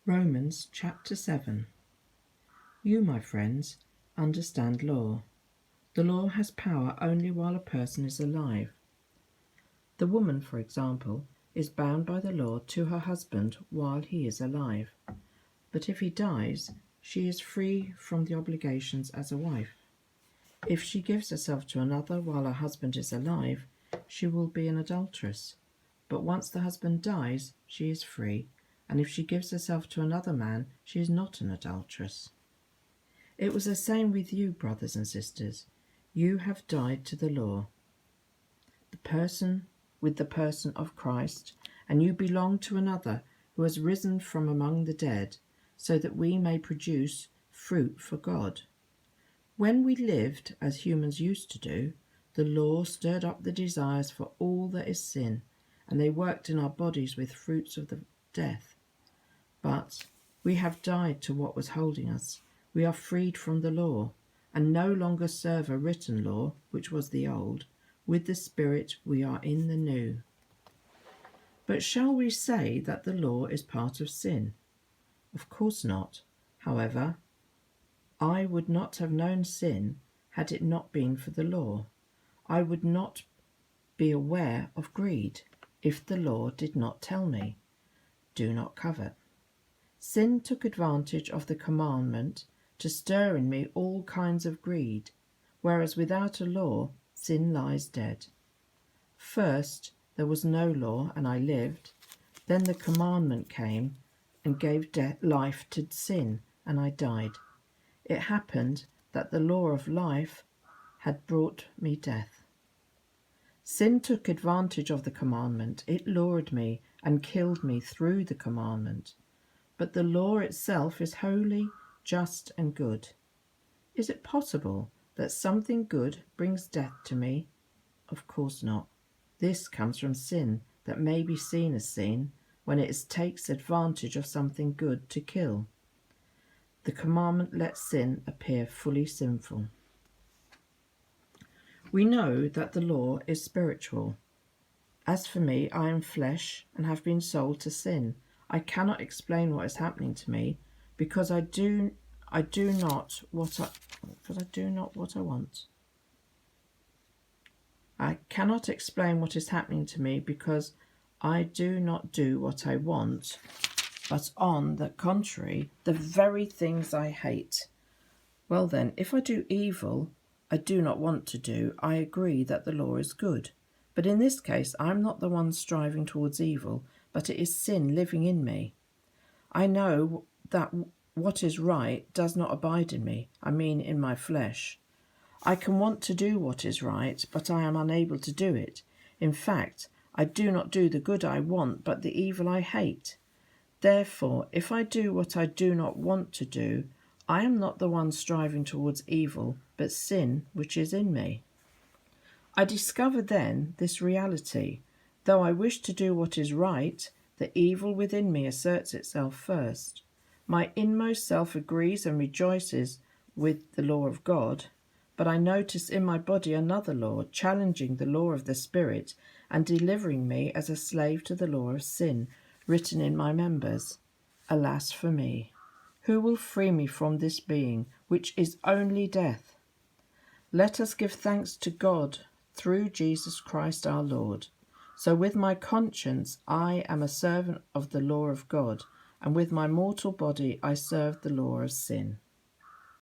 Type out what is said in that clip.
Romans chapter 7. You, my friends, understand law. The law has power only while a person is alive. The woman, for example, is bound by the law to her husband while he is alive. But if he dies, she is free from the obligations as a wife. If she gives herself to another while her husband is alive, she will be an adulteress. But once the husband dies, she is free, and if she gives herself to another man, she is not an adulteress. It was the same with you, brothers and sisters. You have died to the law, with the person of Christ, and you belong to another who has risen from among the dead, so that we may produce fruit for God. When we lived as humans used to do, the law stirred up the desires for all that is sin, and they worked in our bodies with fruits of the death. But we have died to what was holding us. We are freed from the law, and no longer serve a written law, which was the old. With the Spirit we are in the new. But shall we say that the law is part of sin? Of course not. However, I would not have known sin had it not been for the law. I would not be aware of greed if the law did not tell me, do not covet. Sin took advantage of the commandment to stir in me all kinds of greed, whereas without a law, sin lies dead. First, there was no law, and I lived. Then the commandment came and gave life to sin, and I died. It happened that the law of life had brought me death. Sin took advantage of the commandment. It lured me and killed me through the commandment. But the law itself is holy, just, and good. Is it possible that something good brings death to me? Of course not. This comes from sin that may be seen as sin when it takes advantage of something good to kill. The commandment lets sin appear fully sinful. We know that the law is spiritual. As for me, I am flesh and have been sold to sin. I cannot explain what is happening to me because I do not what I want. I cannot explain what is happening to me because I do not do what I want, but on the contrary, the very things I hate. Well then, if I do evil I do not want to do, I agree that the law is good. But in this case, I am not the one striving towards evil, but it is sin living in me. I know that what is right does not abide in me, I mean in my flesh. I can want to do what is right, but I am unable to do it. In fact, I do not do the good I want, but the evil I hate. Therefore, if I do what I do not want to do, I am not the one striving towards evil, but sin which is in me. I discover then this reality. Though I wish to do what is right, the evil within me asserts itself first. My inmost self agrees and rejoices with the law of God, but I notice in my body another law, challenging the law of the Spirit and delivering me as a slave to the law of sin, written in my members. Alas for me! Who will free me from this being, which is only death? Let us give thanks to God through Jesus Christ our Lord. So with my conscience I am a servant of the law of God, and with my mortal body I serve the law of sin.